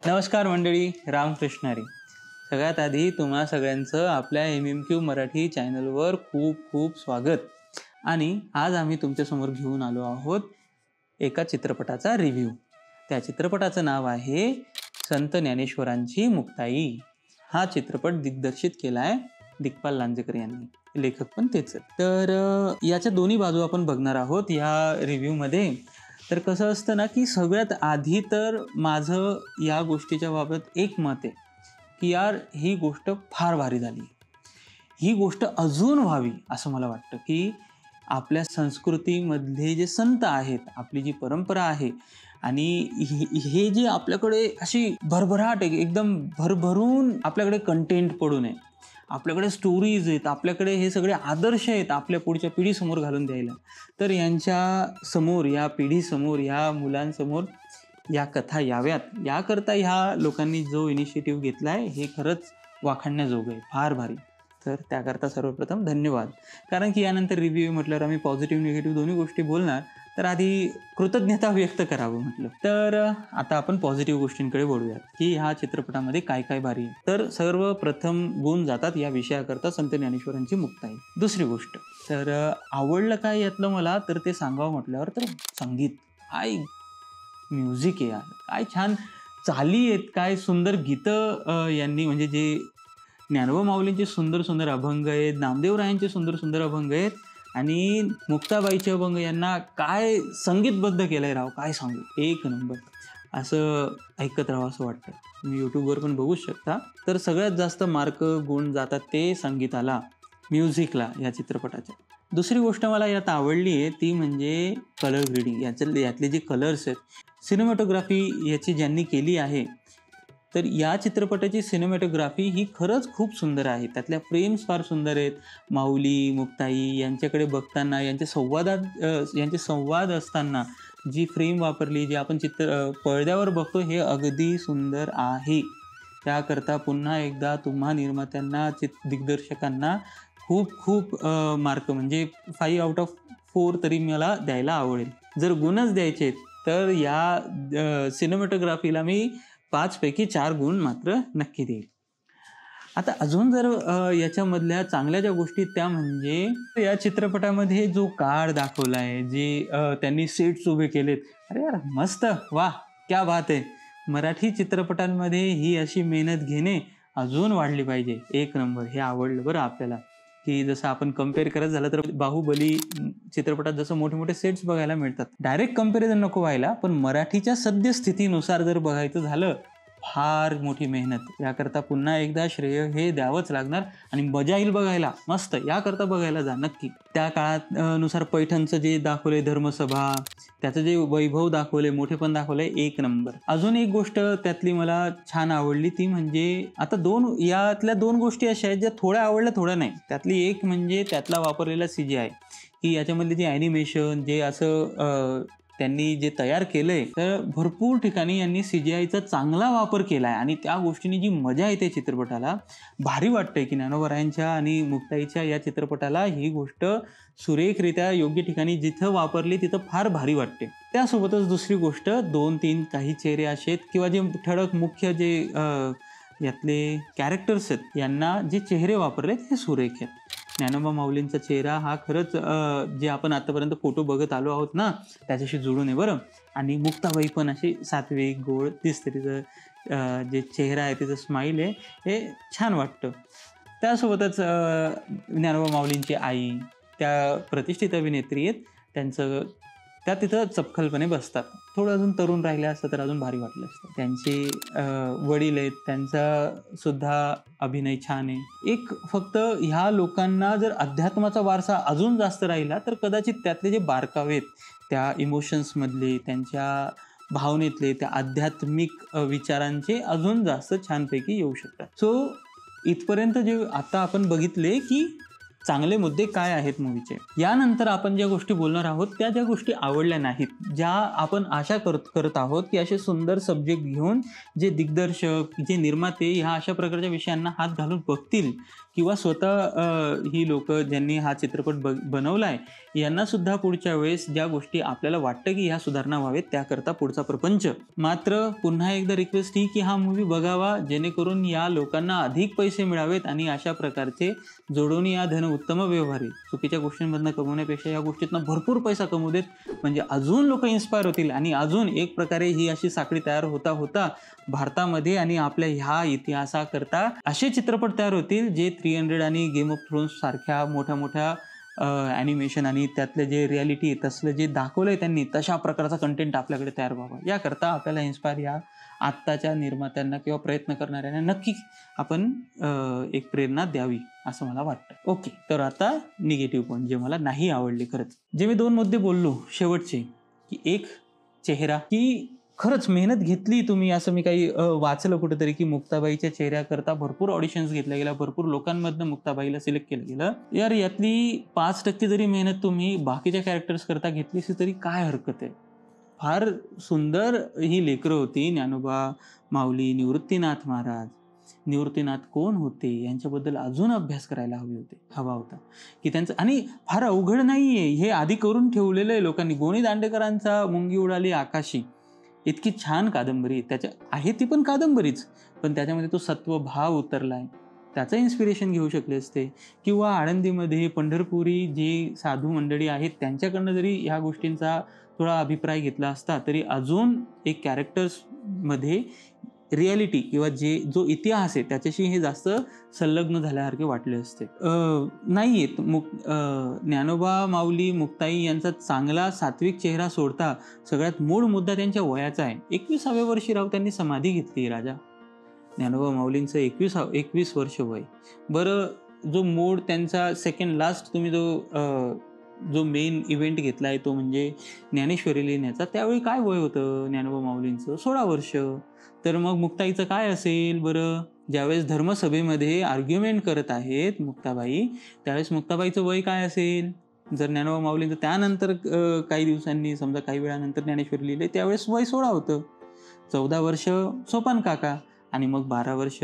नमस्कार मंडळी, रामकृष्ण हरी. सगळ्यात आधी तुम्हा सगळ्यांचं आपल्या MMQ मराठी चॅनलवर खूप खूप स्वागत. आणि आज आम्ही तुमच्यासमोर घेऊन आलो आहोत एका चित्रपटाचा रिव्ह्यू. त्या चित्रपटाचं नाव आहे संत ज्ञानेश्वरांची मुक्ताई. हा चित्रपट दिग्दर्शित केलाय दिग्पाल लांजेकर यांनी, लेखक पण तेच. तर याच्या दोन्ही बाजू आपण बघणार आहोत या रिव्ह्यूमध्ये. तर कसं असतं ना, की सगळ्यात आधी तर माझं या गोष्टीच्या बाबत एक मत आहे की यार ही गोष्ट फार भारी झाली. ही गोष्ट अजून व्हावी असं मला वाटतं, की आपल्या संस्कृतीमधले जे संत आहेत, आपली जी परंपरा आहे आणि हे जे आपल्याकडे अशी भरभराट एकदम भरभरून आपल्याकडे कंटेंट पडून आहे, आपल्याकडे स्टोरीज आहेत, आपल्याकडे हे सगळे आदर्श आहेत आपल्या पुढच्या पिढीसमोर घालून द्यायला. तर यांच्या समोर, या पिढीसमोर, या मुलांसमोर या कथा याव्यात याकरता ह्या लोकांनी जो इनिशिएटिव्ह घेतला आहे हे खरंच वाखाणण्याजोगं आहे, फार भारी. तर त्याकरता सर्वप्रथम धन्यवाद. कारण की यानंतर रिव्ह्यू म्हटल्यावर आम्ही पॉझिटिव्ह निगेटिव्ह दोन्ही गोष्टी बोलणार, तर आधी कृतज्ञता व्यक्त करावं म्हटलं. तर आता आपण पॉझिटिव्ह गोष्टींकडे वळूयात की ह्या चित्रपटामध्ये काय काय भारी आहे. तर सर्वप्रथम गुण जातात या विषयाकरता संत ज्ञानेश्वरांची मुक्ताई. दुसरी गोष्ट, तर आवडलं काय यातलं मला, तर ते सांगावं म्हटल्यावर तर संगीत. काय म्युझिक आहे यार, काय छान चाली आहेत, काय सुंदर गीतं यांनी, म्हणजे जे ज्ञानोबा माऊलींचे सुंदर सुंदर अभंग आहेत, नामदेवरायांचे सुंदर सुंदर अभंग आहेत आणि मुक्ताबाईचे अभंग यांना काय संगीतबद्ध केलंय राव, काय सांगू, एक नंबर. असं ऐकत राहावं असं वाटतं. तुम्ही यूट्यूबवर पण बघूच शकता. तर सगळ्यात जास्त मार्क गुण जातात ते संगीताला, म्युझिकला या चित्रपटाच्या. दुसरी गोष्ट मला यात आवडली आहे ती म्हणजे कलर ग्रेडिंग. यातले जे कलर्स आहेत, सिनेमॅटोग्राफी याची ज्यांनी केली आहे, तर या चित्रपटाची सिनेमॅटोग्राफी ही खरंच खूप सुंदर आहे. त्यातल्या फ्रेम्स फार सुंदर आहेत. माऊली, मुक्ताई यांच्याकडे बघताना, यांचे संवाद असताना जी फ्रेम वापरली, जी आपण पडद्यावर बघतो, हे अगदी सुंदर आहे. त्याकरता पुन्हा एकदा तुम्हा निर्मात्यांना, दिग्दर्शकांना खूप खूप मार्क, म्हणजे 5/4 तरी मला द्यायला आवडेल. जर गुणच द्यायचे तर या सिनेमॅटोग्राफीला मी 5पैकी 4 गुण मात्र नक्की देईल. आता अजून जर याच्यामधल्या चांगल्या ज्या गोष्टी त्या म्हणजे या चित्रपटामध्ये जो काळ दाखवला आहे, जे त्यांनी सेट्स उभे केलेत, अरे यार मस्त, वाह क्या बात आहे. मराठी चित्रपटांमध्ये ही अशी मेहनत घेणे अजून वाढली पाहिजे. एक नंबर. हे आवडलं बरं आपल्याला, की जसं आपण कम्पेअर करत झालं तर बाहुबली चित्रपटात जसं मोठे मोठे सेट्स बघायला मिळतात, डायरेक्ट कम्पॅरिझन नको व्हायला, पण मराठीच्या सद्यस्थितीनुसार जर बघायचं झालं, फार मोठी मेहनत. याकरता पुन्हा एकदा श्रेय हे द्यावंच लागणार आणि मजा येईल बघायला. मस्त, याकरता बघायला जा नक्की. त्या काळात नुसार पैठणचं जे दाखवलंय, धर्मसभा, त्याचं जे वैभव दाखवलंय, मोठेपण दाखवलंय, एक नंबर. अजून एक गोष्ट त्यातली मला छान आवडली ती म्हणजे, आता यातल्या दोन गोष्टी अशा आहेत ज्या थोड्या आवडल्या थोड्या नाही. त्यातली एक म्हणजे त्यातला वापरलेला CGI, की याच्यामधले जे ॲनिमेशन, जे असं त्यांनी जे तयार केलंय, तर भरपूर ठिकाणी यांनी CGIचा चांगला वापर केलाय आणि त्या गोष्टीने जी मजा येते चित्रपटाला, भारी वाटतंय की ज्ञानोबरायांच्या आणि मुक्ताईच्या या चित्रपटाला ही गोष्ट सुरेखरित्या योग्य ठिकाणी जिथं वापरली तिथं फार भारी वाटते. त्यासोबतच दुसरी गोष्ट, 2-3 काही चेहरे असे आहेत किंवा जे ठळक मुख्य जे यातले कॅरेक्टर्स आहेत, यांना जे चेहरे वापरलेत हे सुरेख आहेत. ज्ञानोबा माऊलींचा चेहरा हा खरंच जे आपण आतापर्यंत फोटो बघत आलो आहोत ना, त्याच्याशी जुळून आहे बरं. आणि मुक्ताबाई पण अशी सात्विक गोड दिसते, तिचं जे चेहरा आहे, तिचं स्माईल आहे, हे छान वाटतं. त्यासोबतच ज्ञानोबा माऊलींची आई, त्या प्रतिष्ठित अभिनेत्री आहेत, त्या तिथं चपखलपणे बसतात. थोडं अजून तरुण राहिलं असतं तर अजून भारी वाटलं असतं. त्यांचे वडील आहेत, त्यांचा सुद्धा अभिनय छान आहे. एक फक्त ह्या लोकांना जर अध्यात्माचा वारसा अजून जास्त राहिला तर कदाचित त्यातले जे बारकावे आहेत, त्या इमोशन्समधले, त्यांच्या भावनेतले, त्या आध्यात्मिक विचारांचे अजून जास्त छानपैकी येऊ शकतात. सो इथपर्यंत जे आता आपण बघितले की चांगले मुद्दे काय आहेत मूवीचे. यानंतर आपण ज्या गोष्टी बोलणार आहोत त्या ज्या गोष्टी आवडल्या नाहीत, ज्या आपण आशा करत आहोत की असे सुंदर सब्जेक्ट घेऊन जे दिग्दर्शक, जे निर्माते ह्या अशा प्रकारच्या विषयांना हात घालून बघतील किंवा स्वतः ही लोक ज्यांनी हा चित्रपट बनवलाय यांना सुद्धा पुढच्या वेळेस ज्या गोष्टी आपल्याला वाटतं की ह्या सुधारणा व्हावेत त्याकरता पुढचा प्रपंच. मात्र पुन्हा एकदा रिक्वेस्ट ही की हा मूवी बघावा, जेणेकरून या लोकांना अधिक पैसे मिळावेत आणि अशा प्रकारचे जोडून या धन उत्तम व्यवहारी चुकीच्या गोष्टींमधनं कमवण्यापेक्षा या गोष्टीतनं भरपूर पैसा कमवू देत, म्हणजे अजून लोक इन्स्पायर होतील आणि अजून एक प्रकारे ही अशी साखळी तयार होता होता भारतामध्ये आणि आपल्या ह्या इतिहासाकरता असे चित्रपट तयार होतील जे 300 आणि गेम ऑफ थ्रोन्स सारख्या मोठ्या मोठ्या ॲनिमेशन आणि त्यातलं जे रियालिटी तसलं जे दाखवलंय त्यांनी तशा प्रकारचा कंटेंट आपल्याकडे तयार व्हावा. याकरता आपल्याला इन्स्पायर या आत्ताच्या निर्मात्यांना किंवा प्रयत्न करणाऱ्यांना नक्की आपण एक प्रेरणा द्यावी असं मला वाटतं. ओके, तर आता निगेटिव्ह पॉईंट जे मला नाही आवडले. खरंच जे मी 2 मुद्दे बोललो शेवटचे, की एक चेहरा, की खरंच मेहनत घेतली तुम्ही असं मी काही वाचलं कुठेतरी की मुक्ताबाईच्या चेहऱ्याकरता भरपूर ऑडिशन्स घेतल्या गेल्या, भरपूर लोकांमधनं मुक्ताबाईला सिलेक्ट केलं गेलं. यार यातली 5% जरी मेहनत तुम्ही बाकीच्या कॅरेक्टर्स करता घेतली असती तरी काय हरकत आहे. फार सुंदर ही लेकरं होती. ज्ञानोबा माऊली, निवृत्तीनाथ महाराज. निवृत्तीनाथ कोण होते यांच्याबद्दल अजून अभ्यास करायला हवा होता की त्यांचं, आणि फार अवघड नाहीये हे आधी करून ठेवलेलं आहे लोकांनी. गोणी दांडेकरांचा मुंगी उडाली आकाशी इतकी छान कादंबरी त्याच्या आहे, ती पण कादंबरीच, पण त्याच्यामध्ये तो सत्वभाव उतरलाय, त्याचं इन्स्पिरेशन घेऊ शकले असते. किंवा आळंदीमध्ये पंढरपुरी जी साधू मंडळी आहेत त्यांच्याकडनं जरी ह्या गोष्टींचा थोडा अभिप्राय घेतला असता तरी अजून एक कॅरेक्टर्समध्ये रियालिटी किंवा जो इतिहास आहे त्याच्याशी हे जास्त संलग्न झाल्यासारखे वाटले असते. नाही आहेत ज्ञानोबा माऊली मुक्ताई यांचा चांगला सात्विक चेहरा सोडता सगळ्यात मूळ मुद्दा त्यांच्या वयाचा आहे. 21व्या वर्षी राव त्यांनी समाधी घेतली. राजा ज्ञानोबा माऊलींचं 21 वर्ष वय. बरं, जो मूळ त्यांचा सेकंड लास्ट तुम्ही जो मेन इव्हेंट घेतला आहे तो म्हणजे ज्ञानेश्वरी लिहिण्याचा, त्यावेळी काय वय होतं ज्ञानोबा माऊलींचं? 16 वर्ष. तर मग मुक्ताईचं काय असेल बरं? ज्यावेळेस धर्मसभेमध्ये आर्ग्युमेंट करत आहेत मुक्ताबाई, त्यावेळेस मुक्ताबाईचं वय काय असेल? जर ज्ञानोबा माऊलींचं त्यानंतर काही दिवसांनी समजा काही वेळानंतर ज्ञानेश्वरी लिहिले त्यावेळेस वय 16 होतं. 14 वर्ष सोपान काका आणि मग 12 वर्ष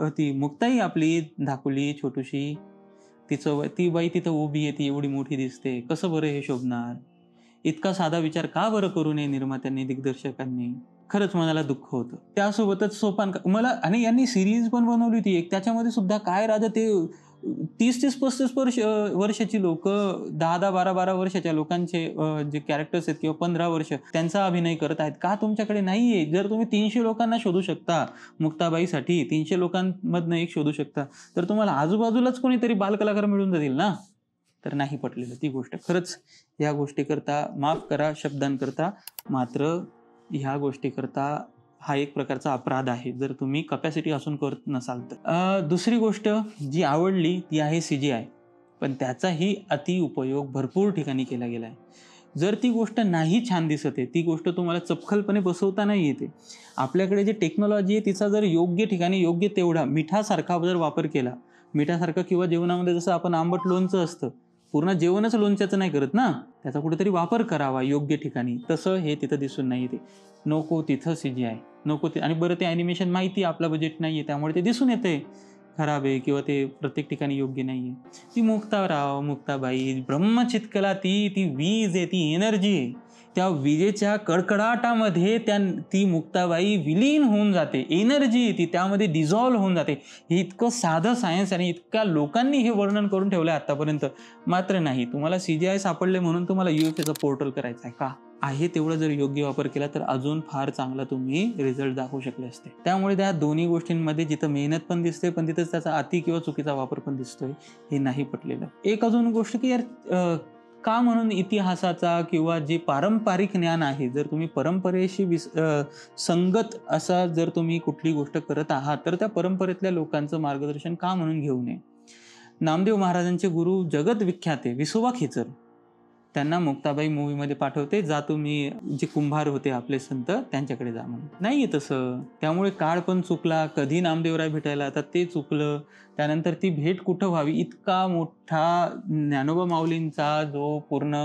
ती मुक्ताई आपली धाकुली छोटूशी, ती बाई तिथं उभी आहे, ती एवढी मोठी दिसते, कसं बरं हे शोभणार? इतका साधा विचार का बरं करू नये निर्मात्यांनी, दिग्दर्शकांनी? खरंच मनाला दुःख होतं. त्यासोबतच सोपान मला, आणि यांनी सिरीज पण बनवली होती एक, त्याच्यामध्ये सुद्धा काय राजा ते 30-35 वर्षाची लोक, 10-12 वर्षाच्या लोकांचे जे कॅरेक्टर्स आहेत किंवा 15 वर्ष त्यांचा अभिनय करत आहेत. का तुमच्याकडे नाहीये? जर तुम्ही 300 लोकांना शोधू शकता मुक्ताबाईसाठी, 300 लोकांमधनं एक शोधू शकता, तर तुम्हाला आजूबाजूलाच कोणीतरी बालकलाकार मिळून जातील ना. तर नाही पटलेलं ती गोष्ट. खरंच या गोष्टीकरता माफ करा शब्दांकरता, मात्र ह्या गोष्टीकरता हा एक प्रकारचा अपराध आहे जर तुम्ही कॅपॅसिटी असून करत नसाल तर. दुसरी गोष्ट जी आवडली ती आहे CGI, पण त्याचाही अतिउपयोग भरपूर ठिकाणी केला गेला आहे. जर ती गोष्ट नाही छान दिसत आहे, ती गोष्ट तुम्हाला चपखलपणे बसवता नाही येते, आपल्याकडे जे टेक्नॉलॉजी आहे तिचा जर योग्य ठिकाणी योग्य तेवढा मिठासारखा जर वापर केला, मिठासारखा किंवा जेवणामध्ये जसं आपण आंबट लोणचं असतं, पूर्ण जेवणच लोणच्याचं नाही करत ना, त्याचा कुठेतरी वापर करावा योग्य ठिकाणी, तसं हे तिथं दिसून नाही येते. नको तिथं CGI नको ते, आणि बरं ते ॲनिमेशन माहिती आपलं बजेट नाही आहे त्यामुळे ते दिसून येते खराब आहे किंवा ते प्रत्येक ठिकाणी योग्य नाही आहे. ती मुक्ताबाई ब्रह्मचितकला, ती वीज आहे, ती एनर्जी आहे, त्या विजेच्या कडकडाटामध्ये ती मुक्ताबाई विलीन होऊन जाते, एनर्जी ती त्यामध्ये डिझॉल्व्ह होऊन जाते. हे इतकं साधं सायन्स आणि इतक्या लोकांनी हे वर्णन करून ठेवलं आहे आतापर्यंत, मात्र नाही. तुम्हाला CGI सापडले म्हणून तुम्हाला UFAचं पोर्टल करायचं आहे का? आहे तेवढं जर योग्य वापर केला तर अजून फार चांगला तुम्ही रिझल्ट दाखवू शकले असते. त्यामुळे त्या दोन्ही गोष्टींमध्ये जिथं मेहनत पण दिसते पण तिथंच त्याचा अति किंवा चुकीचा वापर पण दिसतोय, हे नाही पटलेलं. एक अजून गोष्ट की यार का म्हणून इतिहासाचा किंवा जे पारंपरिक ज्ञान आहे, जर तुम्ही परंपरेशी संगत असा जर तुम्ही कुठली गोष्ट करत आहात तर त्या परंपरेतल्या लोकांचं मार्गदर्शन का म्हणून घेऊ नये? नामदेव महाराजांचे गुरु जगत विख्यात आहे विसोबा खेचर, त्यांना मुक्ताबाई मूवीमध्ये पाठवते, जा तुम्ही जे कुंभार होते आपले संत त्यांच्याकडे जा म्हणून. नाहीये तसं. त्यामुळे काळ पण चुकला, कधी नामदेवराय भेटायला आता ते चुकलं. त्यानंतर ती भेट कुठं व्हावी, इतका मोठा ज्ञानोबा माऊलींचा जो पूर्ण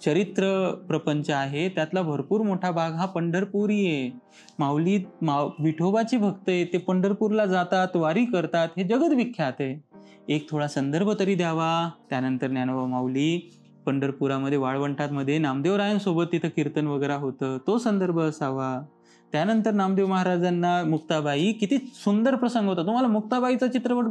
चरित्र प्रपंच आहे त्यातला भरपूर मोठा भाग हा पंढरपुरी आहे. माऊली विठोबाचे भक्त आहे, ते पंढरपूरला जातात, वारी करतात, हे जगद्विख्यात आहे. एक थोडा संदर्भ तरी द्यावा. त्यानंतर ज्ञानोबा माऊली पंढरपुरामध्ये वाळवंटामध्ये नामदेवरायांसोबत तिथं कीर्तन वगैरे होतं, तो संदर्भ असावा. त्यानंतर नामदेव महाराजांना मुक्ताबाई, किती सुंदर प्रसंग होता. तुम्हाला मुक्ताबाईचा चित्रपट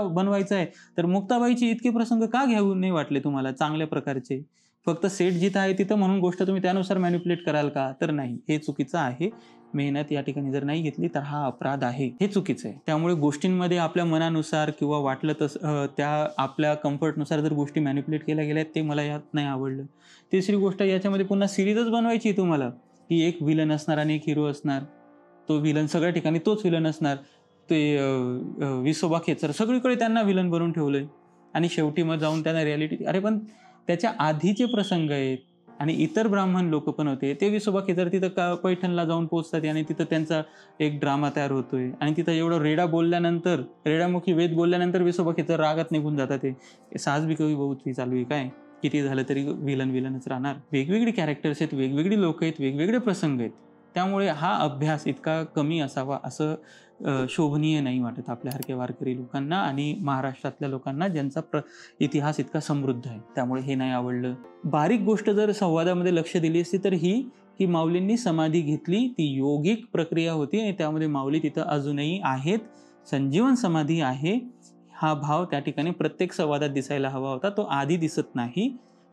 बनवायचा आहे तर मुक्ताबाईचे इतके प्रसंग का घेऊ नाही वाटले तुम्हाला चांगल्या प्रकारचे? फक्त सेट जिथं आहे तिथं म्हणून गोष्ट तुम्ही त्यानुसार मॅनिप्युलेट कराल का? तर नाही, हे चुकीचं आहे. मेहनत या ठिकाणी जर नाही घेतली तर हा अपराध आहे, हे चुकीचं आहे. त्यामुळे गोष्टींमध्ये आपल्या मनानुसार किंवा वाटलं तसं त्या आपल्या कम्फर्टनुसार जर गोष्टी मॅनिप्युलेट केल्या गेल्या ते मला यात नाही आवडलं. तिसरी गोष्ट, याच्यामध्ये पुन्हा सिरीजच बनवायची तुम्हाला, की एक विलन असणार आणि एक हिरो असणार. तो विलन सगळ्या ठिकाणी तोच विलन असणार. ते विसोबा खेचर सगळीकडे त्यांना विलन बनवून ठेवलंय आणि शेवटी मग जाऊन त्यांना रियालिटी. अरे पण त्याच्या आधीचे प्रसंग आहेत आणि इतर ब्राह्मण लोक पण होते. ते विसोबा खेचर तिथं पैठणला जाऊन पोहोचतात आणि तिथं त्यांचा एक ड्रामा तयार होतोय आणि तिथं एवढं रेडामुखी वेद बोलल्यानंतर विसोबा खेचर रागात निघून जातात. ते साहस बी कवी बहुत चालू आहे काय, किती झालं तरी विलनच राहणार. वेगवेगळी कॅरेक्टर्स आहेत, वेगवेगळी लोक आहेत, वेगवेगळे प्रसंग आहेत. त्यामुळे हा अभ्यास इतका कमी असावा असं शोभनीय नाही वाटत आपल्यासारख्या वारकरी लोकांना आणि महाराष्ट्रातल्या लोकांना, ज्यांचा इतिहास इतका समृद्ध आहे. त्यामुळे हे नाही आवडलं. बारीक गोष्ट जर संवादामध्ये लक्ष दिली असती तर ही की माऊलींनी समाधी घेतली, ती योगिक प्रक्रिया होती आणि त्यामध्ये माऊली तिथं अजूनही आहेत, संजीवन समाधी आहे. हा भाव त्या ठिकाणी प्रत्येक संवादात दिसायला हवा होता, तो आधी दिसत नाही.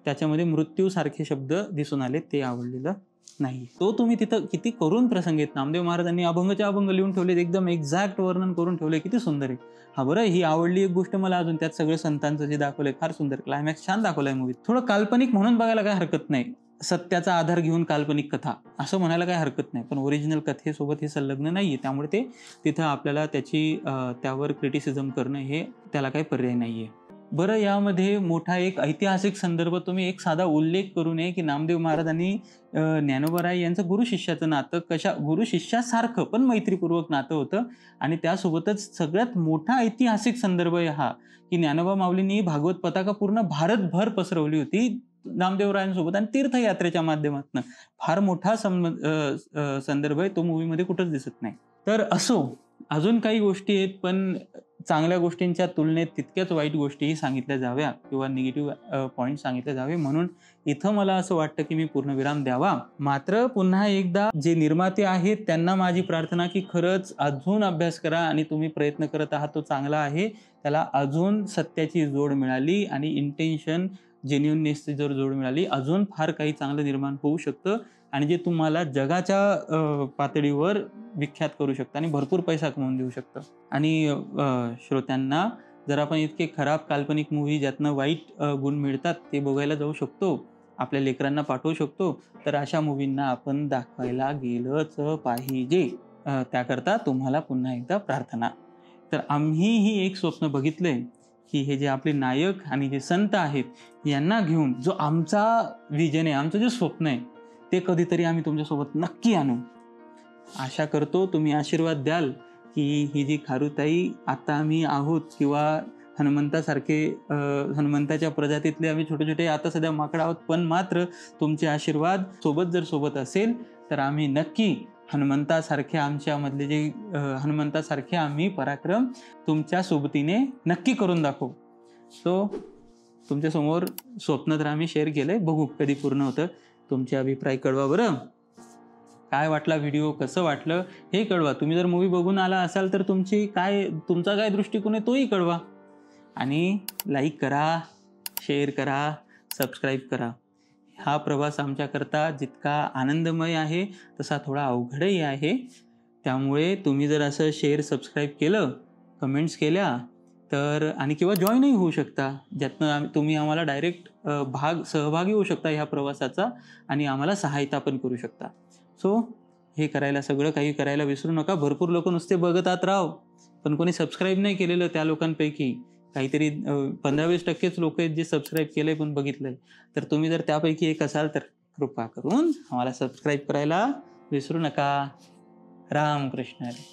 त्याच्यामध्ये मृत्यूसारखे शब्द दिसून आले, ते आवडलेलं नाही. तो तुम्ही तिथं किती करून प्रसंग आहेत. नामदेव महाराजांनी अभंगच्या अभंग लिहून ठेवलेत, एकदम एक्झॅक्ट वर्णन करून ठेवले, किती सुंदर आहे. हा बरं, ही आवडली एक गोष्ट मला अजून, त्यात सगळं संतांचं जे दाखवलंय फार सुंदर, क्लायमॅक्स छान दाखवलाय मूवीत. थोडं काल्पनिक म्हणून बघायला काय हरकत नाही, सत्याचा आधार घेऊन काल्पनिक कथा असं म्हणायला काही हरकत नाही, पण ओरिजिनल कथेसोबत हे संलग्न नाहीये. त्यामुळे ते तिथं आपल्याला त्यावर क्रिटिसिझम करणं हे त्याला काही पर्याय नाहीये. बरं, यामध्ये मोठा एक ऐतिहासिक संदर्भ तुम्ही एक साधा उल्लेख करू नये की नामदेव महाराजांनी ज्ञानोबाराय यांचं गुरु शिष्याचं नातं गुरु शिष्यासारखं पण मैत्रीपूर्वक नातं होतं आणि त्यासोबतच सगळ्यात मोठा ऐतिहासिक संदर्भ हा की ज्ञानोबा माऊलींनी भागवत पताका पूर्ण भारतभर पसरवली होती नामदेवरायांसोबत आणि तीर्थयात्रेच्या माध्यमातून. फार मोठा संदर्भ आहे, तो मूवीमध्ये कुठंच दिसत नाही. तर असो, अजून काही गोष्टी आहेत, पण चांगल्या गोष्टींच्या तुलनेत तितक्याच वाईट गोष्टीही सांगितल्या जाव्या किंवा निगेटिव्ह पॉईंट सांगितले जावे, म्हणून इथं मला असं वाटतं की मी पूर्णविराम द्यावा. मात्र पुन्हा एकदा जे निर्माते आहेत त्यांना माझी प्रार्थना की खरंच अजून अभ्यास करा आणि तुम्ही प्रयत्न करत आहात तो चांगला आहे. त्याला अजून सत्याची जोड मिळाली आणि इंटेन्शन जेन्युइननेसची जर जोड मिळाली, अजून फार काही चांगलं निर्माण होऊ शकतं आणि जे तुम्हाला जगाच्या पातळीवर विख्यात करू शकतं आणि भरपूर पैसा कमवून देऊ शकतं. आणि श्रोत्यांना जर आपण इतके खराब काल्पनिक मूव्ही ज्यातनं वाईट गुण मिळतात ते बघायला जाऊ शकतो, आपल्या लेकरांना पाठवू शकतो, तर अशा मूव्हींना आपण दाखवायला गेलंच पाहिजे. त्याकरता तुम्हाला पुन्हा एकदा प्रार्थना. तर आम्हीही एक स्वप्न बघितलंय की हे जे आपले नायक आणि जे संत आहेत यांना घेऊन जो आमचा विजन आहे, आमचं जे स्वप्न आहे, ते कधीतरी आम्ही तुमच्यासोबत नक्की आणू. आशा करतो तुम्ही आशीर्वाद द्याल की ही जी खारुताई आता आम्ही आहोत किंवा हनुमंताच्या प्रजातीतले आम्ही छोटे छोटे आता सध्या माकड आहोत, पण मात्र तुमचे आशीर्वाद सोबत असेल तर आम्ही नक्की हनुमंतासारखे आम्ही पराक्रम तुमच्या सोबतीने नक्की करून दाखवू. सो तुमच्यासमोर स्वप्न तर आम्ही शेअर केलंय, बघू कधी पूर्ण होतं. तुमचे अभिप्राय कळवा. बरं, काय वाटला व्हिडिओ, कसं वाटलं हे कळवा. तुम्ही जर मूवी बघून आला असाल तर तुमचा काय दृष्टिकोन आहे तोही कळवा. आणि लाईक करा, शेअर करा, सबस्क्राईब करा. हा प्रवास आमच्याकरता जितका आनंदमय आहे तसा थोडा अवघडही आहे. त्यामुळे तुम्ही जर असं शेअर सबस्क्राईब केलं, कमेंट्स केल्या तर आणि किंवा जॉईनही होऊ शकता, ज्यातनं तुम्ही आम्हाला डायरेक्ट सहभागी होऊ शकता ह्या प्रवासाचा आणि आम्हाला सहायता पण करू शकता. सो हे सगळं काही करायला विसरू नका. भरपूर लोक नुसते बघतात राव, पण कोणी सबस्क्राईब नाही केलेलं. त्या लोकांपैकी काहीतरी 15-20% लोक आहेत जे सबस्क्राईब केलंय पण बघितलंय. तर तुम्ही जर त्यापैकी एक असाल तर कृपा करून आम्हाला सबस्क्राईब करायला विसरू नका. रामकृष्ण हरी.